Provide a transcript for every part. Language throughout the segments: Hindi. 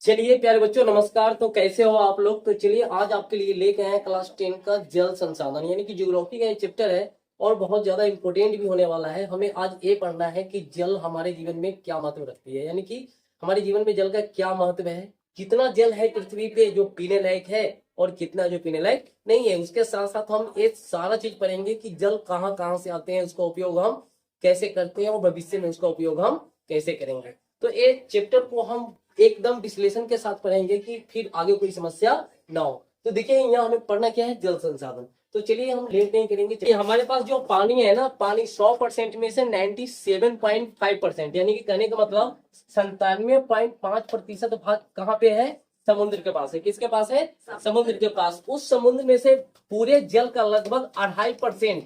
चलिए प्यारे बच्चों, नमस्कार। तो कैसे हो आप लोग? तो चलिए आज आपके लिए लेके आए हैं क्लास 10 का जल संसाधन यानी कि ज्योग्राफी का ये चैप्टर है और बहुत ज्यादा इंपॉर्टेंट भी होने वाला है। हमें आज ये पढ़ना है कि जल हमारे जीवन में क्या महत्व रखती है, यानी कि हमारे जीवन में जल का क्या महत्व है, कितना जल है पृथ्वी पे जो पीने लायक है और कितना जो पीने लायक नहीं है। उसके साथ साथ हम एक सारा चीज पढ़ेंगे कि जल कहाँ कहाँ से आते हैं, उसका उपयोग हम कैसे करते हैं और भविष्य में उसका उपयोग हम कैसे करेंगे। तो ये चैप्टर को हम एकदम विश्लेषण के साथ पढ़ेंगे कि फिर आगे कोई समस्या ना हो। तो देखिए यहाँ हमें पढ़ना क्या है, जल संसाधन। तो चलिए हम लेट नहीं करेंगे। चलिए हमारे पास जो पानी है ना, पानी 100% में से 97.5% यानी कि कहने का मतलब 97.5% भाग कहाँ पे है? समुद्र के पास है। किसके पास है? समुद्र के पास। उस समुद्र में से पूरे जल का लगभग 2.5%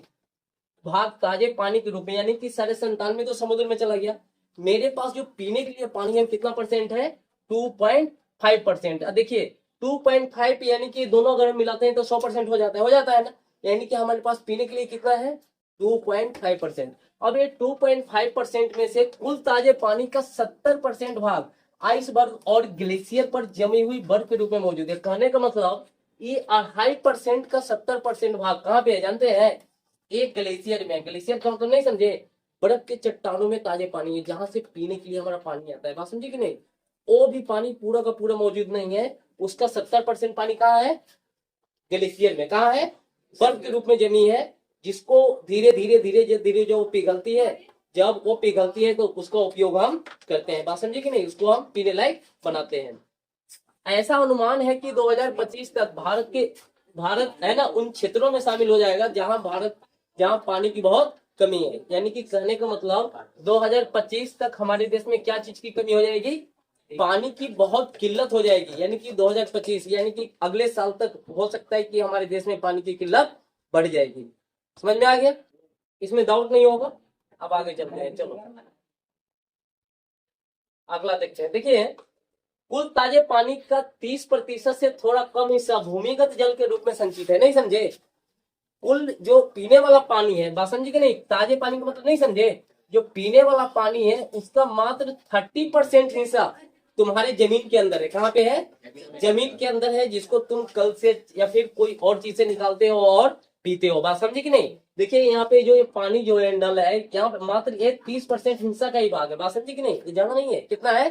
भाग ताजे पानी के रूप में, यानी कि 97.5 तो समुद्र में चला गया। मेरे पास जो पीने के लिए पानी है कितना परसेंट है? 2.5%। देखिए 2.5 यानी कि दोनों अगर हम मिलाते हैं तो 100% हो जाता है ना। यानी कि हमारे पास पीने के लिए कितना है? 2.5%। अब ये 2.5% में से कुल ताजे पानी का 70% भाग आइस बर्फ और ग्लेशियर पर जमी हुई बर्फ के रूप में मौजूद है। कहने का मतलब ये 2.5% का 70% भाग कहाँ पे है जानते हैं? एक ग्लेशियर में। ग्लेशियर का मतलब नहीं समझे? बर्फ के चट्टानों में ताजे पानी है जहां से पीने के लिए हमारा पानी आता है। बात समझे कि नहीं? वो भी पानी पूरा का पूरा मौजूद नहीं है। उसका 70% पानी कहाँ है? ग्लेशियर में। कहाँ है? बर्फ के रूप में जमी है, जिसको धीरे धीरे धीरे धीरे जो पिघलती है, जब वो पिघलती है तो उसका उपयोग हम करते हैं। बात समझे कि नहीं? उसको हम पीने लायक बनाते हैं। ऐसा अनुमान है कि 2025 तक भारत है ना उन क्षेत्रों में शामिल हो जाएगा जहां पानी की बहुत कमी है। यानी कि कहने का मतलब 2025 तक हमारे देश में क्या चीज की कमी हो जाएगी? पानी की बहुत किल्लत हो जाएगी। यानी कि 2025 यानी कि अगले साल तक हो सकता है कि हमारे देश में पानी की किल्लत बढ़ जाएगी। समझ में आ गया? इसमें डाउट नहीं होगा। अब आगे चलते हैं, चलो अगला देखते हैं। देखिए कुल ताजे पानी का 30% से थोड़ा कम हिस्सा भूमिगत जल के रूप में संचित है। नहीं समझे? कुल जो पीने वाला पानी है, बात समझे कि नहीं? ताजे पानी का मतलब नहीं समझे? जो पीने वाला पानी है उसका मात्र 30% हिस्सा तुम्हारे जमीन के अंदर है। कहाँ पे है? जमीन के अंदर है, जिसको तुम कल से या फिर कोई और चीज से निकालते हो और पीते हो। बात समझे कि नहीं? देखिए यहाँ पे जो ये पानी जो है नल है, क्या मात्र ये 30% हिस्सा का ही भाग है। बात समझे कि नहीं? ये ज्यादा नहीं है। कितना है?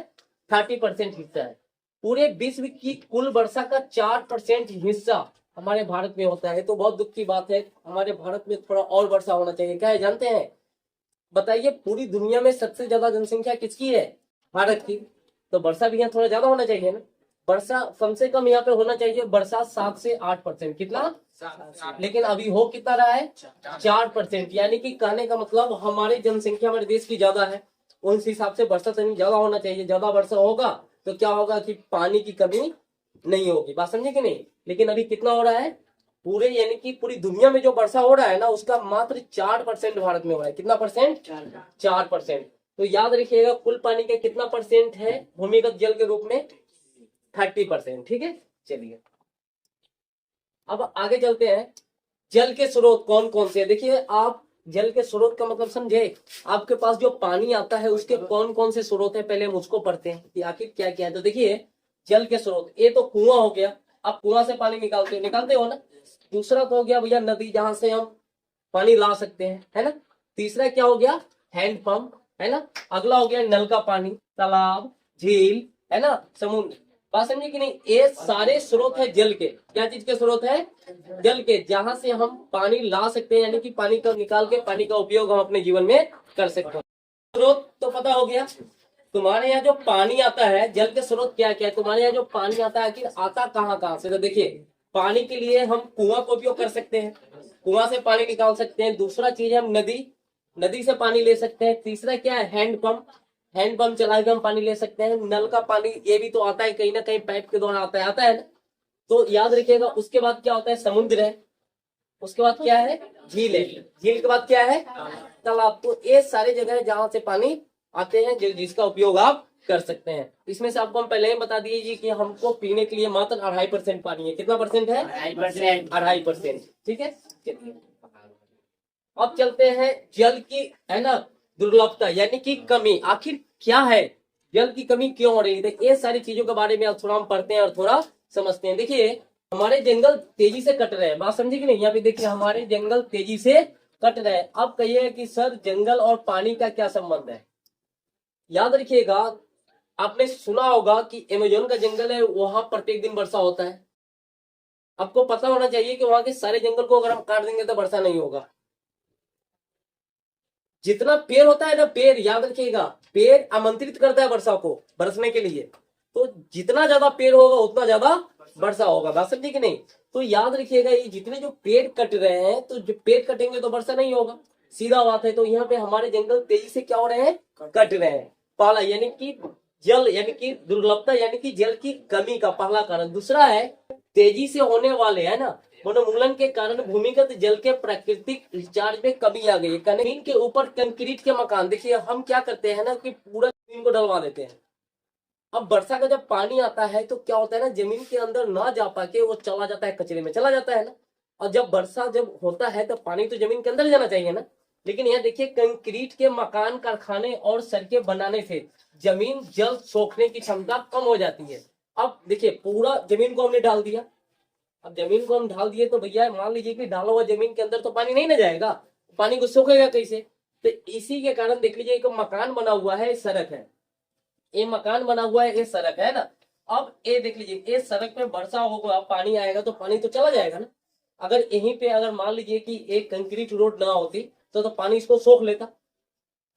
30% हिस्सा है। पूरे विश्व की कुल वर्षा का 4% हिस्सा हमारे भारत में होता है। तो बहुत दुख की बात है, हमारे भारत में थोड़ा और वर्षा होना चाहिए। क्या है जानते हैं? बताइए, पूरी दुनिया में सबसे ज्यादा जनसंख्या किसकी है? भारत की। तो वर्षा भी यहाँ थोड़ा ज्यादा होना चाहिए ना। वर्षा कम से कम यहाँ पे होना चाहिए वर्षा 7 से 8%। कितना? लेकिन अभी हो कितना रहा है? 4%। यानी कि कहने का मतलब हमारी जनसंख्या हमारे देश की ज्यादा है, उस हिसाब से वर्षा तो ज्यादा होना चाहिए। ज्यादा वर्षा होगा तो क्या होगा कि पानी की कमी नहीं होगी। बात समझे कि नहीं? लेकिन अभी कितना हो रहा है? पूरे यानी कि पूरी दुनिया में जो वर्षा हो रहा है ना, उसका मात्र 4% भारत में हो रहा है। कितना परसेंट? 4%। तो याद रखिएगा कुल पानी का कितना परसेंट है भूमिगत जल के रूप में? 30%। ठीक है, चलिए अब आगे चलते हैं। जल के स्रोत कौन कौन से? देखिए आप जल के स्रोत का मतलब समझे? आपके पास जो पानी आता है उसके कौन कौन से स्रोत है, पहले हम उसको पढ़ते हैं कि आखिर क्या क्या है। तो देखिए जल के स्रोत, ये तो कुआं हो गया। आप कुआं से पानी निकालते हो ना। दूसरा तो हो गया भैया नदी, जहां से हम पानी ला सकते हैं, है ना। तीसरा क्या हो गया? हैंडपंप, है ना। अगला हो गया नल का पानी, तालाब, झील, है ना, समुद्र। बात समझे कि नहीं? ये सारे स्रोत है जल के। क्या चीज के स्रोत है? जल के, जहां से हम पानी ला सकते हैं, यानी कि पानी का निकाल के पानी का उपयोग हम अपने जीवन में कर सकते हैं। स्रोत तो पता हो गया। तुम्हारे यहाँ जो पानी आता है, जल के स्रोत क्या क्या है? तुम्हारे यहाँ जो पानी आता है आखिर आता कहाँ कहाँ से? तो देखिए पानी के लिए हम कुआं का उपयोग कर सकते हैं, कुआं से पानी निकाल सकते हैं। दूसरा चीज है हम नदी, नदी से पानी ले सकते हैं। तीसरा क्या है? हैंडपंप, हैंडपंप चला के हम पानी ले सकते हैं। नल का पानी ये भी तो आता है कहीं ना कहीं, पाइप के द्वारा आता है ना। तो याद रखिएगा। उसके बाद क्या होता है? समुद्र है। उसके बाद क्या है? झील है। झील के बाद क्या है? तालाब। तो ये सारे जगह है जहां से पानी आते हैं, जिसका उपयोग आप कर सकते हैं। इसमें से आपको हम पहले ही बता दिए कि हमको पीने के लिए मात्र 2.5% पानी है। कितना परसेंट है? 2.5%। ठीक है, चलिए अब चलते हैं जल की, है ना, दुर्लभता यानी कि कमी आखिर क्या है। जल की कमी क्यों हो रही है, तो ये सारी चीजों के बारे में अब थोड़ा हम पढ़ते हैं और थोड़ा समझते हैं। देखिए हमारे जंगल तेजी से कट रहे हैं, बात समझे कि नहीं। यहाँ पे देखिए हमारे जंगल तेजी से कट रहे हैं। अब कहिए कि सर जंगल और पानी का क्या संबंध है। याद रखिएगा, आपने सुना होगा कि अमेजोन का जंगल है, वहां प्रत्येक दिन वर्षा होता है। आपको पता होना चाहिए कि वहां के सारे जंगल को अगर हम काट देंगे तो वर्षा नहीं होगा। जितना पेड़ होता है ना, पेड़ याद रखिएगा, पेड़ आमंत्रित करता है वर्षा को बरसने के लिए। तो जितना ज्यादा पेड़ होगा उतना ज्यादा वर्षा होगा, बात समझे कि नहीं। तो याद रखिएगा, ये जितने जो पेड़ कट रहे हैं, तो जो पेड़ कटेंगे तो वर्षा नहीं होगा, सीधा बात है। तो यहाँ पे हमारे जंगल तेजी से क्या हो रहे हैं, कट रहे हैं। पहला यानी कि जल यानी कि दुर्लभता यानी कि जल की कमी का पहला कारण। दूसरा है तेजी से होने वाले है ना वनोन्मूलन के कारण भूमिगत जल के प्राकृतिक रिचार्ज में कमी आ गई है। जमीन के ऊपर कंक्रीट के मकान, देखिए हम क्या करते हैं ना कि पूरा जमीन को डलवा देते हैं। अब वर्षा का जब पानी आता है तो क्या होता है ना, जमीन के अंदर ना जा पाके वो चला जाता है, कचरे में चला जाता है ना। और जब वर्षा जब होता है तो पानी तो जमीन के अंदर जाना चाहिए ना। लेकिन यहाँ देखिए कंक्रीट के मकान, कारखाने और सड़कें बनाने से जमीन जल सोखने की क्षमता कम हो जाती है। अब देखिए पूरा जमीन को हमने डाल दिया, अब जमीन को हम ढाल दिए तो भैया मान लीजिए कि डाला हुआ जमीन के अंदर तो पानी नहीं ना जाएगा, पानी को सोखेगा कैसे। तो इसी के कारण देख लीजिए एक मकान बना हुआ है, सड़क है, ये मकान बना हुआ है, ये सड़क है ना। अब ये देख लीजिए, ये सड़क पे वर्षा होगा, पानी आएगा तो पानी तो चला जाएगा ना। अगर यहीं पे अगर मान लीजिए कि एक कंक्रीट रोड ना होती तो पानी इसको सोख लेता,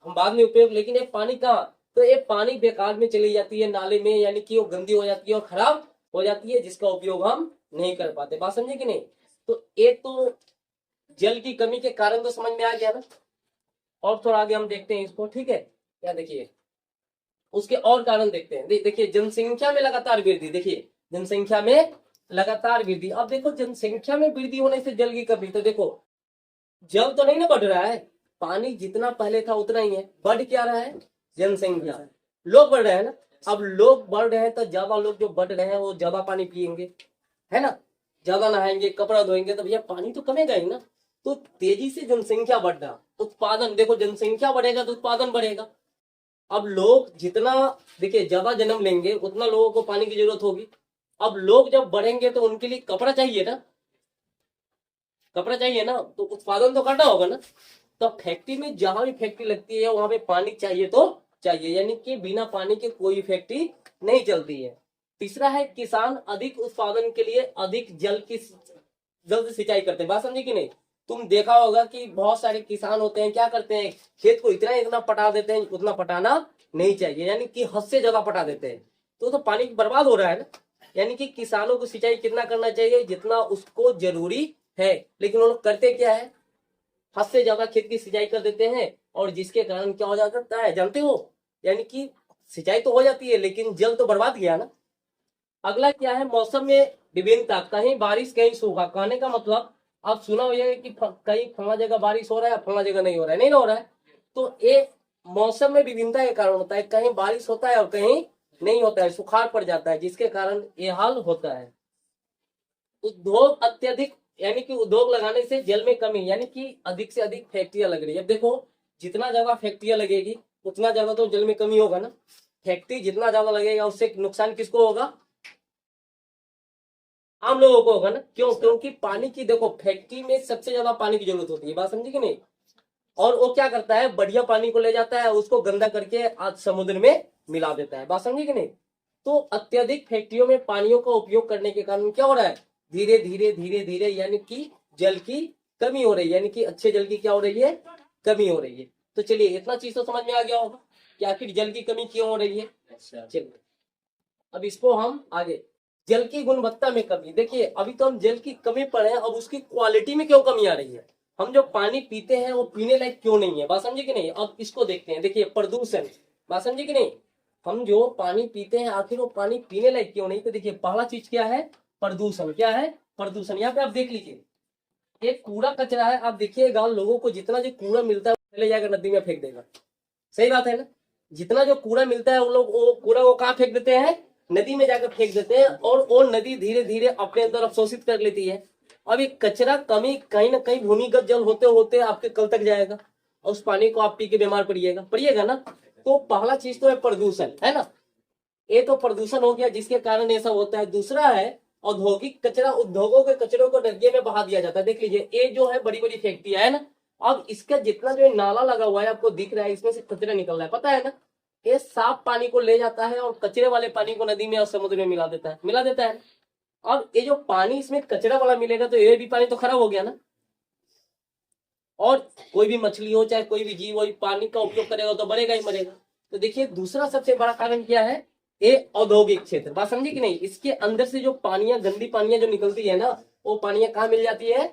हम बाद में उपयोग। लेकिन ये पानी कहाँ, तो ये पानी बेकार में चली जाती है नाले में, यानी कि वो गंदी हो जाती है और खराब हो जाती है, जिसका उपयोग हम नहीं कर पाते, बात समझे कि नहीं। तो ये तो जल की कमी के कारण तो समझ में आ गया ना। और थोड़ा आगे हम देखते हैं इसको, ठीक है। क्या देखिए उसके और कारण देखते हैं। देखिए जनसंख्या में लगातार वृद्धि, देखिए जनसंख्या में लगातार वृद्धि। अब देखो जनसंख्या में वृद्धि होने से जल की कमी, तो देखो जल तो नहीं ना बढ़ रहा है, पानी जितना पहले था उतना ही है। बढ़ क्या रहा है, जनसंख्या, लोग बढ़ रहे हैं ना। अब लोग बढ़ रहे हैं तो ज्यादा लोग जो बढ़ रहे हैं वो ज्यादा पानी पिएंगे, है ना, ज्यादा नहाएंगे, कपड़ा धोएंगे, तो भैया पानी तो कमेगा ही ना। तो तेजी से जनसंख्या बढ़ना, उत्पादन, देखो जनसंख्या बढ़ेगा तो उत्पादन बढ़ेगा। अब लोग जितना देखिए ज्यादा जन्म लेंगे उतना लोगों को पानी की जरूरत होगी। अब लोग जब बढ़ेंगे तो उनके लिए कपड़ा चाहिए ना, कपड़ा चाहिए ना, तो उत्पादन तो करना होगा ना। तो फैक्ट्री में जहां भी फैक्ट्री लगती है वहां पे पानी चाहिए तो चाहिए, यानी कि बिना पानी के कोई फैक्ट्री नहीं चलती है। तीसरा है किसान अधिक उत्पादन के लिए अधिक जल की जल्द सिंचाई करते हैं, बात समझे कि नहीं। तुम देखा होगा कि बहुत सारे किसान होते हैं, क्या करते हैं, खेत को इतना इतना पटा देते हैं, उतना पटाना नहीं चाहिए, यानी कि हद से ज्यादा पटा देते हैं, तो पानी बर्बाद हो रहा है ना। यानी कि किसानों को सिंचाई कितना करना चाहिए, जितना उसको जरूरी है। लेकिन वो लोग करते क्या है, हद से ज्यादा खेत की सिंचाई कर देते हैं, और जिसके कारण क्या हो जाता है जानते हो, यानी कि सिंचाई तो हो जाती है लेकिन जल तो बर्बाद गया ना। अगला क्या है, मौसम में विभिन्नता, कहीं बारिश कहीं सूखा। कहने का मतलब आप सुना होगा कि कहीं फला जगह बारिश हो रहा है, फला जगह नहीं हो रहा है, नहीं हो रहा है। तो ये मौसम में विभिन्नता के कारण होता है, कहीं बारिश होता है और कहीं नहीं होता है, सुखाड़ पड़ जाता है, जिसके कारण ये हाल होता है। उद्योग अत्यधिक, यानी कि उद्योग लगाने से जल में कमी, यानी कि अधिक से अधिक फैक्ट्रियां लग रही है। अब देखो जितना ज्यादा फैक्ट्रियां लगेगी उतना ज्यादा तो जल में कमी होगा ना। फैक्ट्री जितना ज्यादा लगेगा उससे नुकसान किसको होगा, आम लोगों को होगा ना। क्यों, क्योंकि पानी की देखो फैक्ट्री में सबसे ज्यादा पानी की जरूरत होती है, बात समझी कि नहीं। और वो क्या करता है, बढ़िया पानी को ले जाता है, उसको गंदा करके आज समुद्र में मिला देता है, बात समझी कि नहीं। तो अत्यधिक फैक्ट्रियों में पानियों का उपयोग करने के कारण क्या हो रहा है, धीरे धीरे धीरे धीरे यानी कि जल की कमी हो रही है, यानी कि अच्छे जल की क्या हो रही है, कमी हो रही है। तो चलिए इतना चीज तो समझ में आ गया होगा कि आखिर जल की कमी क्यों हो रही है। चलिए अब इसको हम आगे, जल की गुणवत्ता में कमी। देखिए अभी तो हम जल की कमी पर हैं, अब उसकी क्वालिटी में क्यों कमी आ रही है। हम जो पानी पीते हैं वो पीने लायक क्यों नहीं है, बात समझे कि नहीं। अब इसको देखते हैं, देखिए प्रदूषण, बात समझे कि नहीं। हम जो पानी पीते हैं आखिर वो पानी पीने लायक क्यों नहीं। तो देखिए पहला चीज क्या है, प्रदूषण। क्या है, प्रदूषण। यहाँ पे आप देख लीजिए एक कूड़ा कचरा है, आप देखिएगा लोगों को जितना जो कूड़ा मिलता है वो ले जाकर नदी में फेंक देगा, सही बात है ना। जितना जो कूड़ा मिलता है वो लोग वो कूड़ा को कहाँ फेंक देते हैं, नदी में जाकर फेंक देते हैं, और वो नदी धीरे धीरे अपने अंदर अवशोषित कर लेती है। अब ये कचरा कमी कहीं ना कहीं भूमिगत जल होते होते आपके कल तक जाएगा, और उस पानी को आप पी के बीमार पड़िएगा ना। तो पहला चीज तो है प्रदूषण, है ना। ये तो प्रदूषण हो गया जिसके कारण ऐसा होता है। दूसरा है औद्योगिक कचरा, उद्योगों के कचरों को नदियों में बहा दिया जाता है। देख लीजिए ये जो है बड़ी बड़ी फैक्ट्रियां है ना, अब इसका जितना जो नाला लगा हुआ है आपको दिख रहा है, इसमें से कचरा निकल रहा है, पता है ना। ये साफ पानी को ले जाता है और कचरे वाले पानी को नदी में और समुद्र में मिला देता है। अब ये जो पानी इसमें कचरा वाला मिलेगा तो ये भी पानी तो खराब हो गया ना। और कोई भी मछली हो चाहे कोई भी जीव हो, पानी का उपयोग करेगा तो मरेगा ही मरेगा। तो देखिए दूसरा सबसे बड़ा कारण क्या है, ये औद्योगिक क्षेत्र। बात समझी कि नहीं। इसके अंदर से जो पानियां, गंदी पानियां जो निकलती है ना, वो पानियां कहाँ मिल जाती है,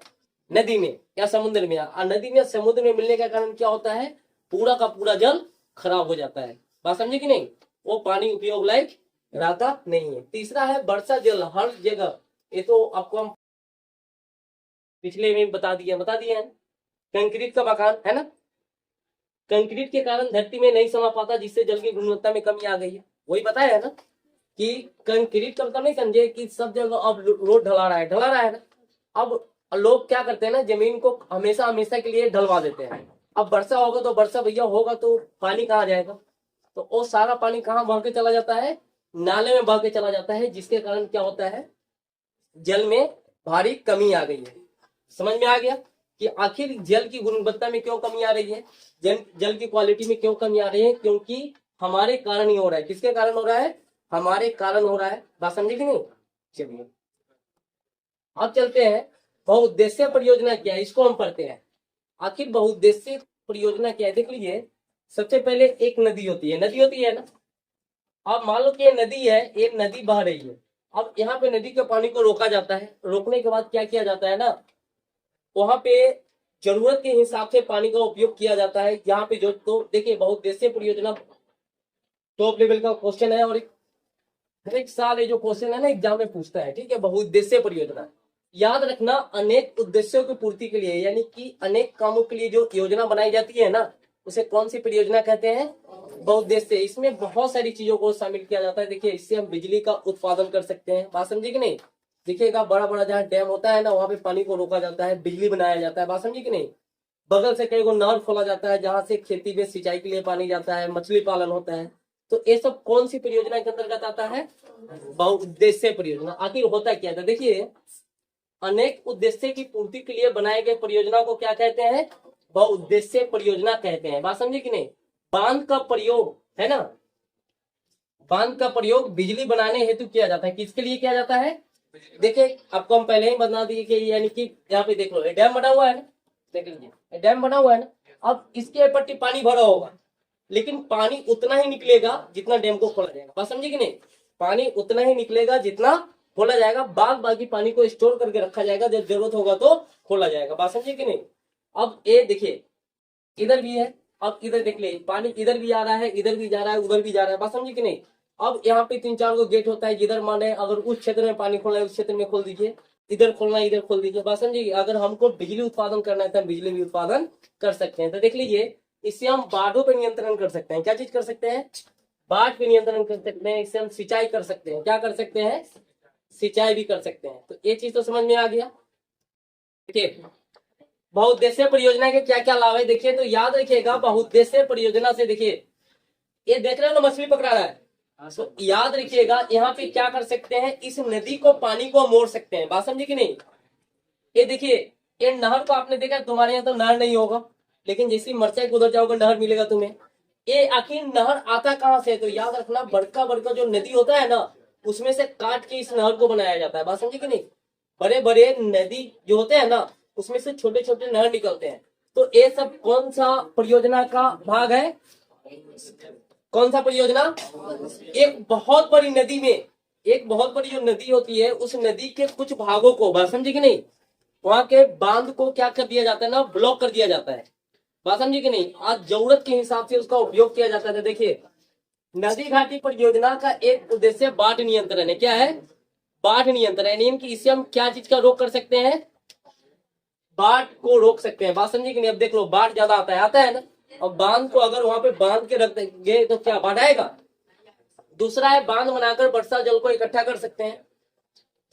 नदी में या समुद्र में। और नदी में समुद्र में मिलने का कारण क्या होता है, पूरा का पूरा जल खराब हो जाता है। बात समझे कि नहीं, वो पानी उपयोग लायक रहता नहीं है। तीसरा है वर्षा जल हर जगह, ये तो आपको हम पिछले में बता दिए हैं। कंक्रीट का मकान है ना, कंक्रीट के कारण धरती में नहीं समा पाता, जिससे जल की गुणवत्ता में कमी आ गई है। वही बताया है ना कि कंक्रीट का मतलब नहीं समझे कि सब जगह अब रोड ढला रहा है ना। अब लोग क्या करते हैं ना, जमीन को हमेशा हमेशा के लिए ढलवा देते हैं। अब वर्षा होगा तो वर्षा भैया होगा तो पानी कहाँ जाएगा, तो वो सारा पानी कहाँ बह के चला जाता है, नाले में बह के चला जाता है, जिसके कारण क्या होता है, जल में भारी कमी आ गई है। समझ में आ गया कि आखिर जल की गुणवत्ता में क्यों कमी आ रही है, जल की क्वालिटी में क्यों कमी आ रही है, क्योंकि हमारे कारण ही हो रहा है। किसके कारण हो रहा है, हमारे कारण हो रहा है। बात समझे कि नहीं। चलिए अब चलते हैं, बहुउद्देश्य परियोजना क्या है, इसको हम पढ़ते हैं। आखिर बहुउद्देश्य परियोजना क्या है, देख लीजिए। सबसे पहले एक नदी होती है ना। अब मान लो कि ये नदी है, ये नदी बह रही है। अब यहाँ पे नदी के पानी को रोका जाता है। रोकने के बाद क्या किया जाता है ना, वहां पे जरूरत के हिसाब से पानी का उपयोग किया जाता है। यहाँ पे जो तो देखिए बहुउद्देश्य परियोजना टॉप लेवल का क्वेश्चन है, और हर एक साल ये जो क्वेश्चन है ना एग्जाम में पूछता है, ठीक है। बहुउद्देश्य परियोजना याद रखना, अनेक उद्देश्यों की पूर्ति के लिए, यानी कि अनेक कामों के लिए जो योजना बनाई जाती है ना, उसे कौन सी परियोजना कहते हैं, बहुउद्देश्य। इसमें बहुत सारी चीजों को शामिल किया जाता है। देखिए इससे हम बिजली का उत्पादन कर सकते हैं। बात समझे कि नहीं। देखिएगा बड़ा बड़ा जहाँ डैम होता है ना, वहां पे पानी को रोका जाता है, बिजली बनाया जाता है। बात समझे कि नहीं। बगल से कई को नहर खोला जाता है, जहां से खेती में सिंचाई के लिए पानी जाता है, मछली पालन होता है। तो ये सब कौन सी परियोजना के अंतर्गत आता है, बहुउद्देश्य परियोजना। आखिर होता क्या था, देखिए अनेक उद्देश्य की पूर्ति के लिए बनाए गए परियोजना को क्या कहते हैं, बहुउद्देश्य परियोजना कहते हैं। बात समझे कि नहीं। बांध का प्रयोग है ना, बांध का प्रयोग बिजली बनाने हेतु किया जाता है। किसके लिए किया जाता है, देखिए आपको हम पहले ही बता दिए कि यानी कि यहाँ पे देख लो डैम बना हुआ है ना, देख लीजिए डैम बना हुआ है ना। अब इसके पट्टी पानी भरा होगा, लेकिन पानी उतना ही निकलेगा जितना डैम को खोला जाएगा। बात समझे कि नहीं। पानी उतना ही निकलेगा जितना खोला जाएगा, बाकी पानी को स्टोर करके रखा जाएगा, जब जरूरत होगा तो खोला जाएगा। बात समझे कि नहीं। अब ये देखिए इधर भी है, अब इधर देख ले पानी इधर भी आ रहा है, इधर भी जा रहा है, उधर भी जा रहा है। बात समझे कि नहीं। अब यहाँ पे 3-4 को गेट होता है, जिधर माने अगर उस क्षेत्र में पानी खोलना है उस क्षेत्र में खोल दीजिए, इधर खोलना है इधर खोल दीजिए। बात समझिए। अगर हमको बिजली उत्पादन करना है तो हम बिजली भी उत्पादन कर सकते हैं। तो देख लीजिए इससे हम बाढ़ों पर नियंत्रण कर सकते हैं। क्या चीज कर सकते हैं, बाढ़ पे नियंत्रण कर सकते हैं। इससे हम सिंचाई कर सकते हैं। क्या कर सकते हैं, सिंचाई भी कर सकते हैं। तो ये चीज तो समझ में आ गया। देखिए बहुउद्देश्य परियोजना के क्या क्या लाभ है, देखिए तो याद रखिएगा बहुउद्देश्य परियोजना से, देखिए ये देख रहे हो ना मछली पकड़ा रहा है, तो याद रखिएगा यहाँ पे क्या कर सकते हैं, इस नदी को पानी को मोड़ सकते हैं। बात समझे कि नहीं। ये देखिए ये नहर को आपने देखा, तुम्हारे यहाँ तो नहर नहीं होगा, लेकिन जैसे मरचाई को उधर जाओगे नहर मिलेगा तुम्हें। ये आखिर नहर आता कहाँ से, तो याद रखना बड़का बड़का जो नदी होता है ना, उसमें से काट के इस नहर को बनाया जाता है। बात समझे कि नहीं। बड़े बड़े नदी जो होते हैं ना, उसमें से छोटे छोटे नहर निकलते हैं। तो ये सब कौन सा परियोजना का भाग है, कौन सा परियोजना, एक बहुत बड़ी नदी में, एक बहुत बड़ी जो नदी होती है उस नदी के कुछ भागों को, बात समझे कि नहीं, वहां के बांध को क्या कर दिया जाता है ना, ब्लॉक कर दिया जाता है। बात समझे कि नहीं। आज जरूरत के हिसाब से उसका उपयोग किया जाता है। देखिए नदी घाटी परियोजना का एक उद्देश्य बाढ़ नियंत्रण है। क्या है, बाढ़ नियंत्रण, यानी कि इससे हम क्या चीज का रोक कर सकते हैं, बाढ़ को रोक सकते हैं। बात समझे कि नहीं। अब देख लो बाढ़ ज्यादा आता है ना, और बांध को अगर वहां पे बांध के रख देंगे तो क्या बाढ़ आएगा। दूसरा है बांध बनाकर वर्षा जल को इकट्ठा कर सकते हैं।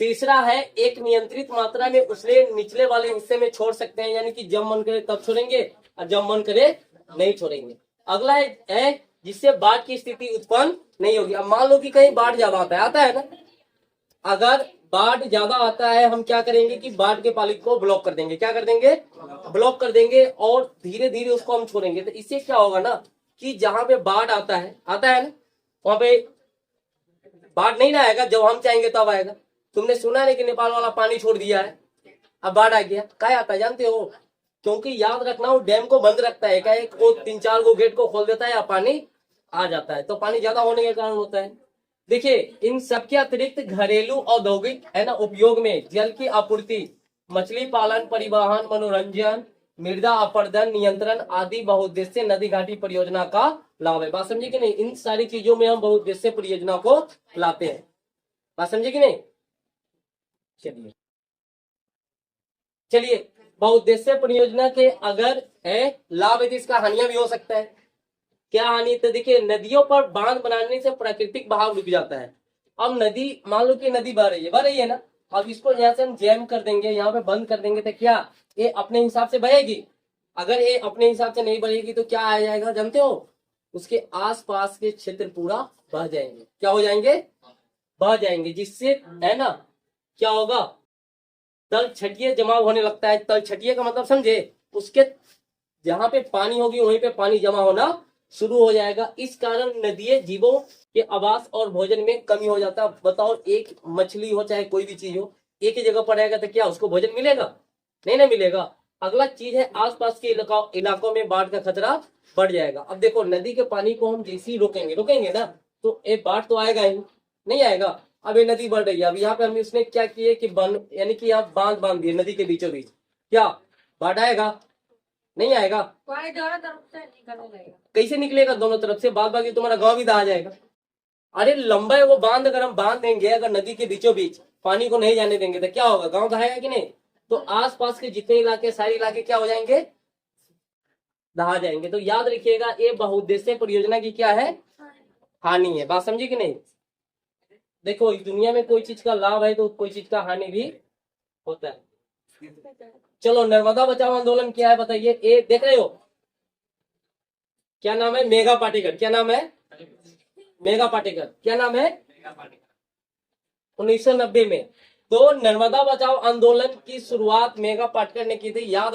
तीसरा है एक नियंत्रित मात्रा में उसले निचले वाले हिस्से में छोड़ सकते हैं, यानी कि जब मन करे तब छोड़ेंगे और जब मन करे नहीं छोड़ेंगे। अगला है जिससे बाढ़ की स्थिति उत्पन्न नहीं होगी। अब मान लो कि कहीं बाढ़ ज्यादा आता है ना, अगर बाढ़ ज्यादा आता है, हम क्या करेंगे कि बाढ़ के पानी को ब्लॉक कर देंगे। क्या कर देंगे? ब्लॉक कर देंगे, और धीरे धीरे उसको हम छोड़ेंगे। तो इससे क्या होगा ना कि जहां पे बाढ़ आता है ना, वहां पे बाढ़ नहीं ना आएगा, जब हम चाहेंगे तब आएगा। तुमने सुना नहीं कि नेपाल वाला पानी छोड़ दिया है, अब बाढ़ आ गया, क्या आता है जानते हो? क्योंकि याद रखना, वो डैम को बंद रखता है, क्या एक 3-4 गो गेट को खोल देता है, या पानी आ जाता है। तो पानी ज्यादा होने के कारण होता है। देखिए, इन सबके अतिरिक्त घरेलू औद्योगिक है ना उपयोग में जल की आपूर्ति, मछली पालन, परिवहन, मनोरंजन, मृदा अपरदन नियंत्रण आदि बहुउद्देश्य नदी घाटी परियोजना का लाभ है। बात समझे कि नहीं? इन सारी चीजों में हम बहुउद्देश्य परियोजना को लाते हैं। बात समझे कि नहीं? चलिए, बहुउद्देश्य परियोजना के अगर है लाभ है तो इसका हानियां भी हो सकता है। क्या हानि? तो देखिए, नदियों पर बांध बनाने से प्राकृतिक बहाव रुक जाता है। अब नदी, मान लो कि नदी बह रही है ना, अब इसको यहाँ से हम जैम कर देंगे, यहाँ पे बंद कर देंगे, तो क्या ये अपने हिसाब से बहेगी? अगर ये अपने हिसाब से नहीं बहेगी तो क्या आ जाएगा जानते हो? उसके आसपास के क्षेत्र पूरा बह जाएंगे। क्या हो जाएंगे? बह जाएंगे, जिससे है ना क्या होगा? तल छटिये जमाव होने लगता है। तल छटिये का मतलब समझे? उसके जहां पे पानी होगी वहीं पे पानी जमा होना शुरू हो जाएगा। इस कारण नदीय जीवों के आवास और भोजन में कमी हो जाता है। बताओ, एक मछली हो चाहे कोई भी चीज हो, एक ही जगह पर रहेगा तो क्या उसको भोजन मिलेगा? नहीं ना मिलेगा। अगला चीज है, आसपास के इलाकों में बाढ़ का खतरा बढ़ जाएगा। अब देखो, नदी के पानी को हम जैसे ही रोकेंगे ना, तो ये बाढ़ तो आएगा ही नहीं आएगा। अब ये नदी बढ़ रही है, अब यहाँ पे हम इसने क्या किए कि यानी कि यहाँ बांध दिए नदी के बीचों बीच, क्या बाढ़ आएगा? नहीं आएगा। दोनों तरफ से निकलने लगेगा। कैसे निकलेगा? दोनों तरफ से। बाद बाकी तुम्हारा गांव भी दहा जाएगा। अरे लंबा है वो बांध, अगर हम बांध देंगे, अगर नदी के बीचों बीच पानी को नहीं जाने देंगे तो क्या होगा? गांव दहाएगा कि नहीं? तो आसपास के जितने इलाके, सारे इलाके क्या हो जाएंगे? दहा जाएंगे। तो याद रखिएगा, ये बहुउद्देश्य परियोजना की क्या है? हानि है। बात समझी कि नहीं? देखो, इस दुनिया में कोई चीज का लाभ है तो कोई चीज का हानि भी होता है। चलो, नर्मदा बचाओ आंदोलन क्या है बताइए? ये देख रहे हो, क्या नाम है? मेघा पाटेकर। क्या नाम है? मेघा पाटेकर। क्या नाम है? 1990 में। तो नर्मदा बचाओ आंदोलन की शुरुआत मेघा पाटेकर ने की थी। याद